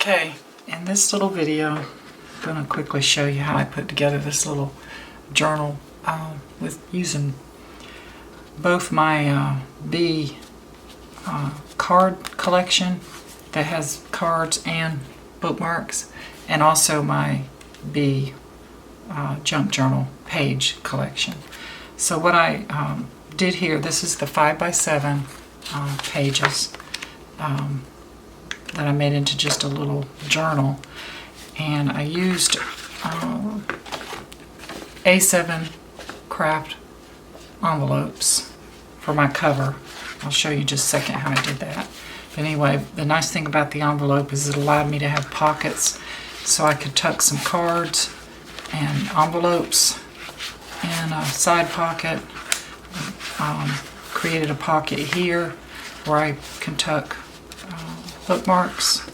Okay, in this little video, I'm going to quickly show you how I put together this little journal with using both my B card collection that has cards and bookmarks, and also my B junk journal page collection. So what I did here, this is the 5x7 pages that I made into just a little journal, and I used A7 craft envelopes for my cover. I'll show you in just a second how I did that. But anyway, the nice thing about the envelope is it allowed me to have pockets, so I could tuck some cards and envelopes in a side pocket. Created a pocket here where I can tuck bookmarks,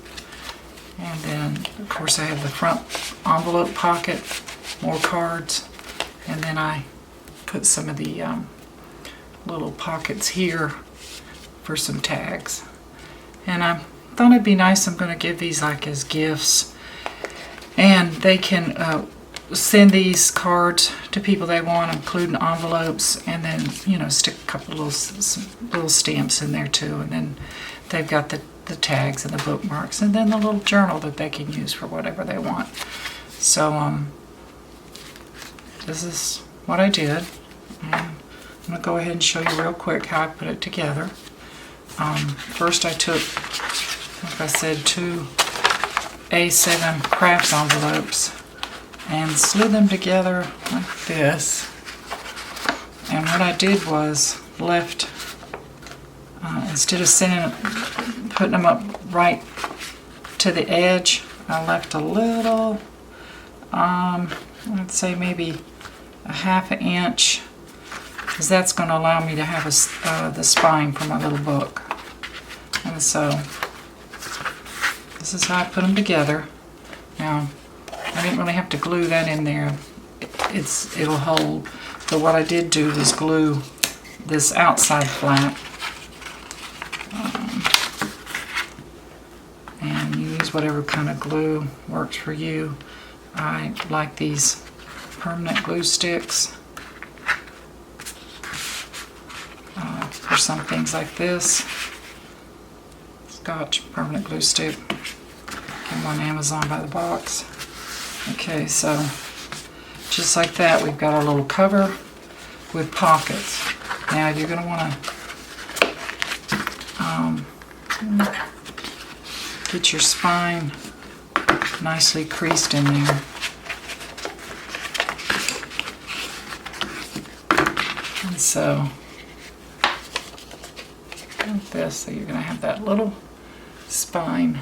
and then of course I have the front envelope pocket, more cards, and then I put some of the little pockets here for some tags. And I thought it'd be nice, I'm going to give these like as gifts, and they can send these cards to people they want, including envelopes, and then, you know, stick a couple little stamps in there too, and then they've got the tags and the bookmarks, and then the little journal that they can use for whatever they want. So this is what I did. I'm going to go ahead and show you real quick how I put it together. First I took, like I said, 2 A7 crafts envelopes and slid them together like this. And what I did was left, instead of putting them up right to the edge, I left a little, I'd say maybe a ½ inch, because that's going to allow me to have the spine for my little book. And so this is how I put them together. Now, I didn't really have to glue that in there. It'll hold. But what I did do was glue this outside flap. And you use whatever kind of glue works for you. I like these permanent glue sticks for some things like this. Scotch permanent glue stick. Came on Amazon by the box. Okay, so just like that, we've got our little cover with pockets. Now you're going to want to get your spine nicely creased in there. And so, like this, so you're going to have that little spine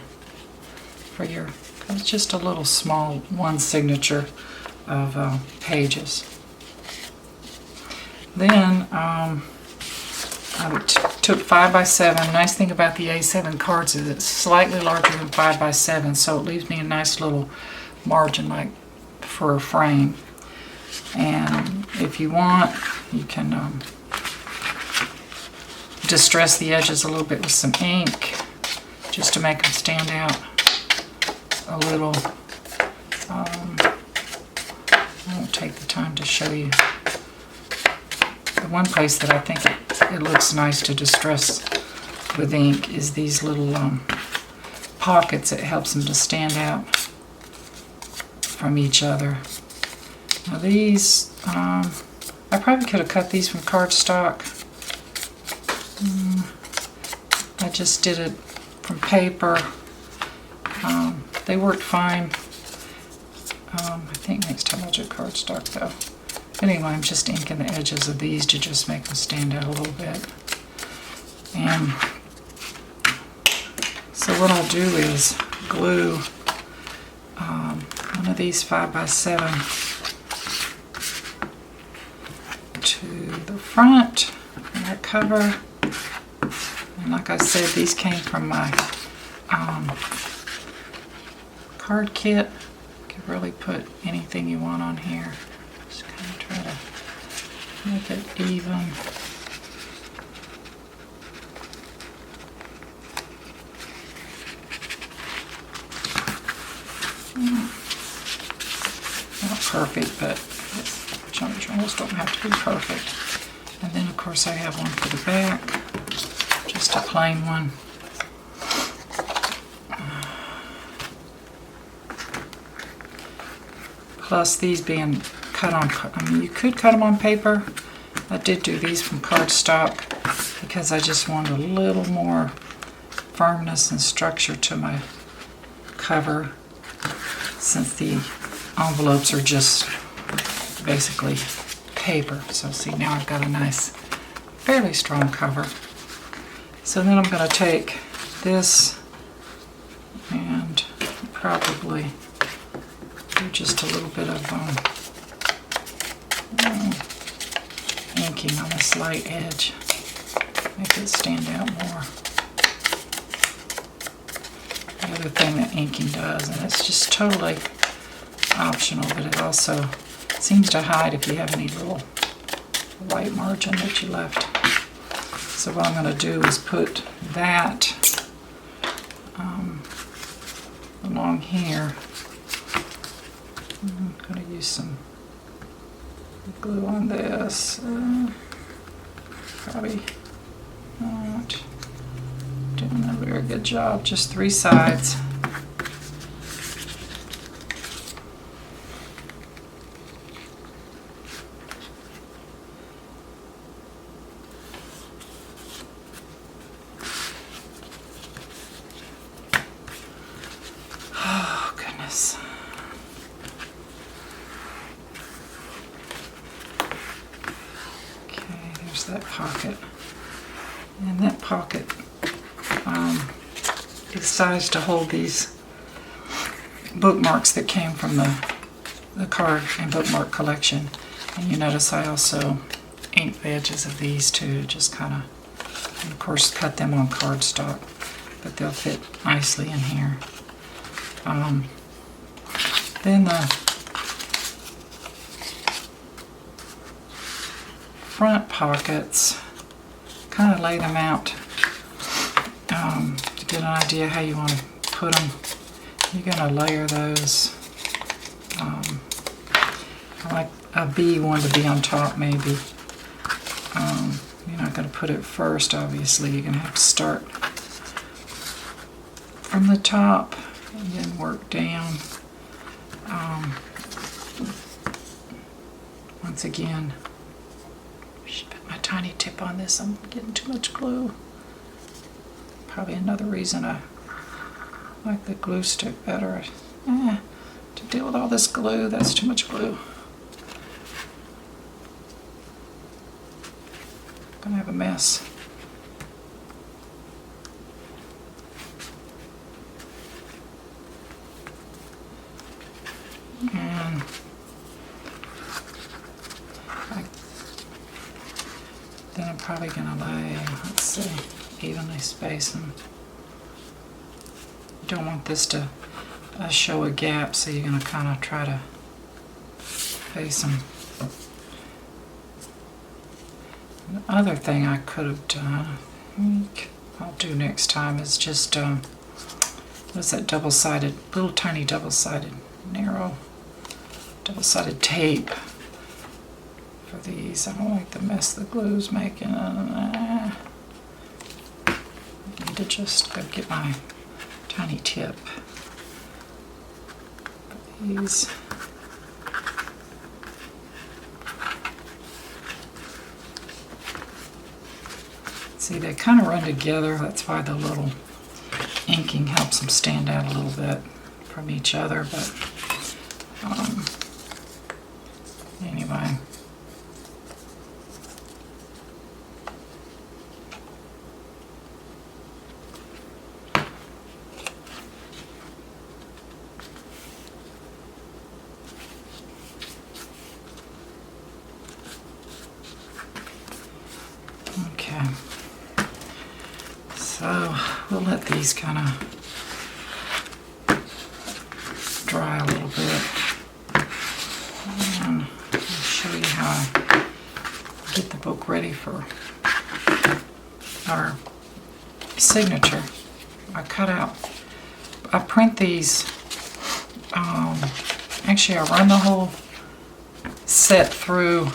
for your, it's just a little small one signature of pages. Then I took 5x7. Nice thing about the A7 cards is it's slightly larger than 5x7, so it leaves me a nice little margin like for a frame. And if you want, you can distress the edges a little bit with some ink just to make them stand out a little. I won't take the time to show you. The one place that I think it looks nice to distress with ink is these little pockets. It helps them to stand out from each other. Now these, I probably could have cut these from cardstock. I just did it from paper. They worked fine. I think next time I'll do cardstock though. Anyway, I'm just inking the edges of these to just make them stand out a little bit. And so what I'll do is glue one of these 5x7 to the front of that cover. And like I said, these came from my card kit. You can really put anything you want on here. Just kind of try to make it even. perfect, but junk journals don't have to be perfect. And then of course I have one for the back, just a plain one. Plus these being cut on, I mean you could cut them on paper. I did do these from cardstock because I just wanted a little more firmness and structure to my cover, since the envelopes are just basically paper. So see, now I've got a nice, fairly strong cover. So then I'm going to take this and probably do just a little bit of inking on the slight edge, make it stand out more. The other thing that inking does, and it's just totally optional, but it also seems to hide if you have any little white margin that you left. So what I'm going to do is put that along here. I'm going to use some glue on this. Probably not doing a very good job. Just 3 sides. Oh, goodness. Okay, there's that pocket. And that pocket is sized to hold these bookmarks that came from the card and bookmark collection. And you notice I also inked the edges of these too, just kind of, and of course cut them on cardstock, but they'll fit nicely in here. Then the front pockets, kind of lay them out to get an idea how you want to put them. You're going to layer those. I like a B one to be on top maybe. You're not going to put it first, obviously. You're going to have to start from the top and then work down. Once again, I should put my tiny tip on this. I'm getting too much glue. Probably another reason I like the glue stick better. To deal with all this glue, that's too much glue. I'm gonna have a mess. And then I'm probably gonna lay, let's see, evenly space them. You don't want this to show a gap, so you're gonna kind of try to face them. The other thing I could have done, I'll do next time, is just, what's that double-sided, little tiny double-sided, narrow, double-sided tape for these. I don't like the mess the glue's making. I need to just go get my tiny tip. Put these. See, they kind of run together. That's why the little inking helps them stand out a little bit from each other. But anyway. Okay. So we'll let these kind of dry a little bit. And I'll show you how I get the book ready for our signature. I print these, actually I run the whole set through,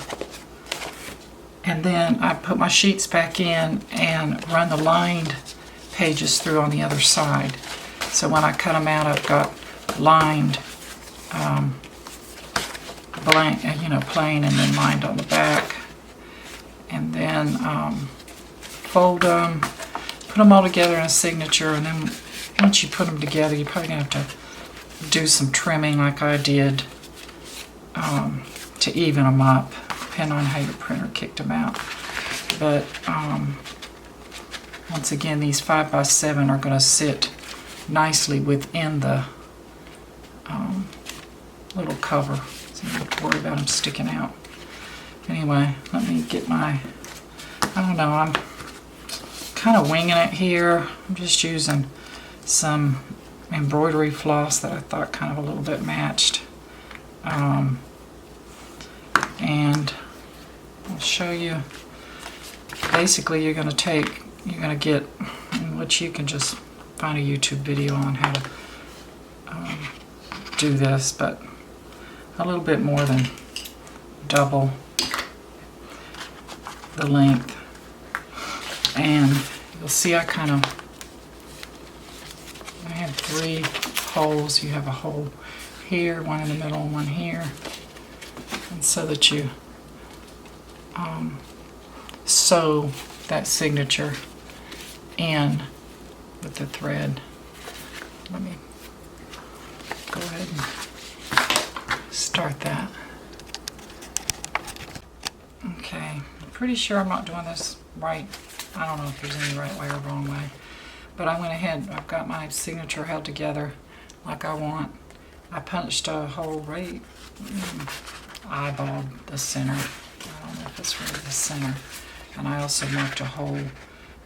and then I put my sheets back in and run the lined pages through on the other side. So when I cut them out, I've got lined blank, plain, and then lined on the back. And then fold them, put them all together in a signature, and then once you put them together, you're probably going to have to do some trimming like I did to even them up, depending on how your printer kicked them out. But once again, these 5x7 are going to sit nicely within the little cover, so you don't have to worry about them sticking out. Anyway, let me get my, I don't know, I'm kind of winging it here. I'm just using some embroidery floss that I thought kind of a little bit matched. And I'll show you, basically you're going to get, which you can just find a YouTube video on how to do this, but a little bit more than double the length. And you'll see I have 3 holes. You have a hole here, one in the middle, and one here. And so that you sew that signature in with the thread. Let me go ahead and start that. Okay, I'm pretty sure I'm not doing this right. I don't know if there's any right way or wrong way. But I went ahead, I've got my signature held together like I want. I punched a hole right, eyeballed the center. I don't know if it's really the center. And I also marked a hole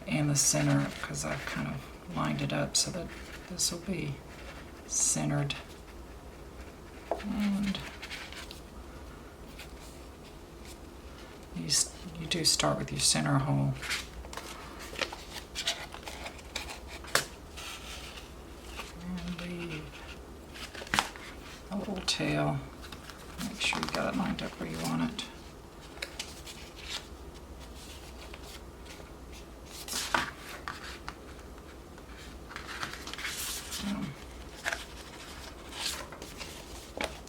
in the center because I've kind of lined it up so that this will be centered. And you do start with your center hole. And leave a little tail. Make sure you got it lined up where you want it.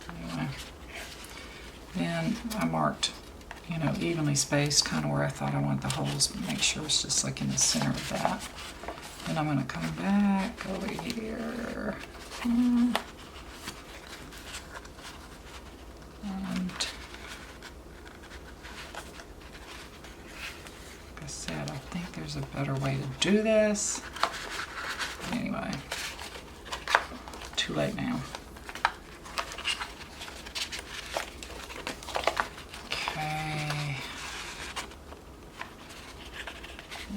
Anyway, then I marked, evenly spaced, kind of where I thought I want the holes. Make sure it's just like in the center of that. Then I'm going to come back over here. And like I said, I think there's a better way to do this. Anyway, too late now. Okay.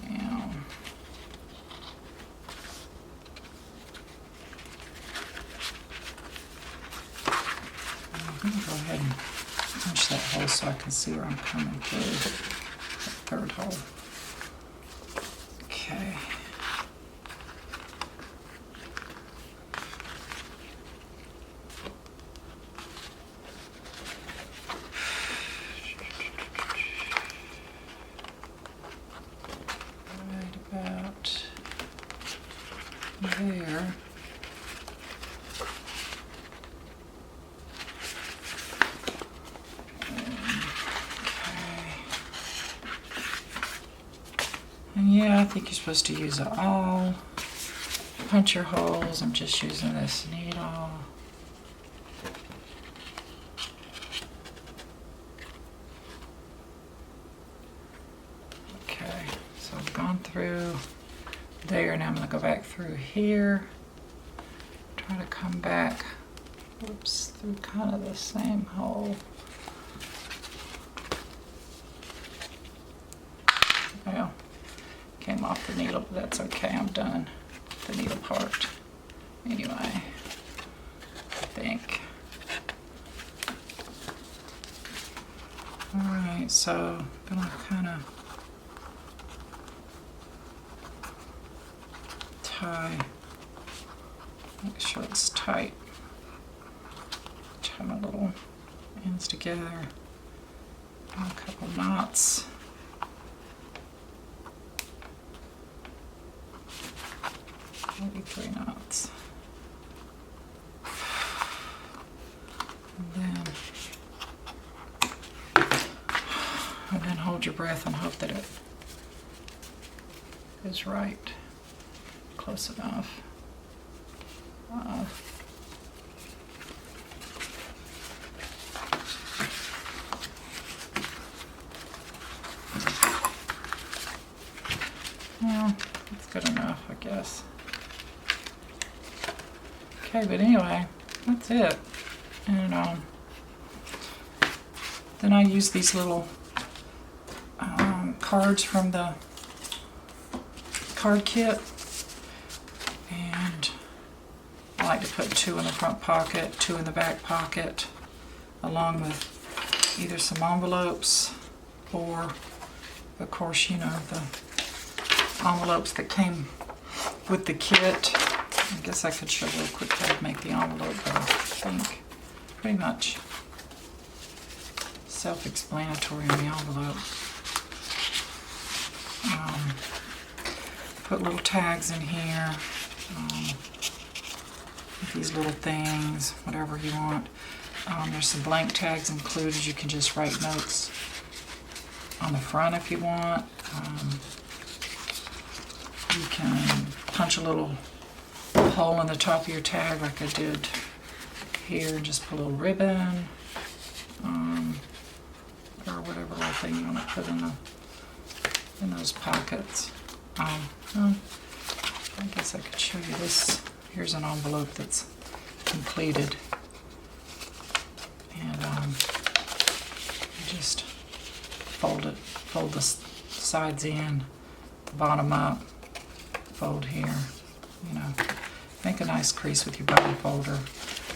Now, I'm going to go ahead and punch that hole so I can see where I'm coming through. That third hole. Okay. There. And yeah, I think you're supposed to use it all. Punch your holes. I'm just using this needle. Okay, so I've gone through there. Now I'm going to go back through here. Try to come back, oops, through kind of the same hole. Well, came off the needle, but that's okay. I'm done with the needle part. Anyway, I think. Alright, so I'm going to kind of tie, make sure it's tight. Tie my little ends together. a couple knots. Maybe 3 knots. And then hold your breath and hope that it is right, close enough. Well, that's good enough, I guess. Okay, but anyway, that's it. And then I use these little cards from the card kit, and I like to put 2 in the front pocket, 2 in the back pocket, along with either some envelopes or, of course, you know, the envelopes that came with the kit. I guess I could show real quick how to make the envelope, but I think pretty much self-explanatory on the envelope. Put little tags in here, these little things, whatever you want. There's some blank tags included. You can just write notes on the front if you want. You can punch a little hole in the top of your tag like I did here and just put a little ribbon, or whatever little thing you want to put in those pockets. Well, I guess I could show you this. Here's an envelope that's completed, and you just fold the sides in, the bottom up, fold here, you know, make a nice crease with your button folder,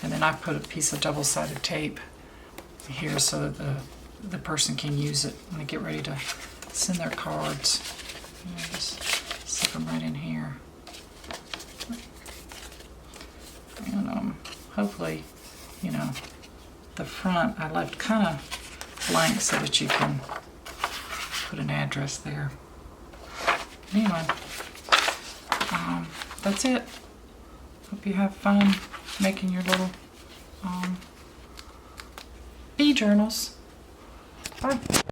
and then I put a piece of double-sided tape here so that the person can use it when they get ready to send their cards. You know, just slip them right in here. And hopefully, you know, the front I left kind of blank so that you can put an address there. Anyway, that's it. Hope you have fun making your little bee journals. Bye.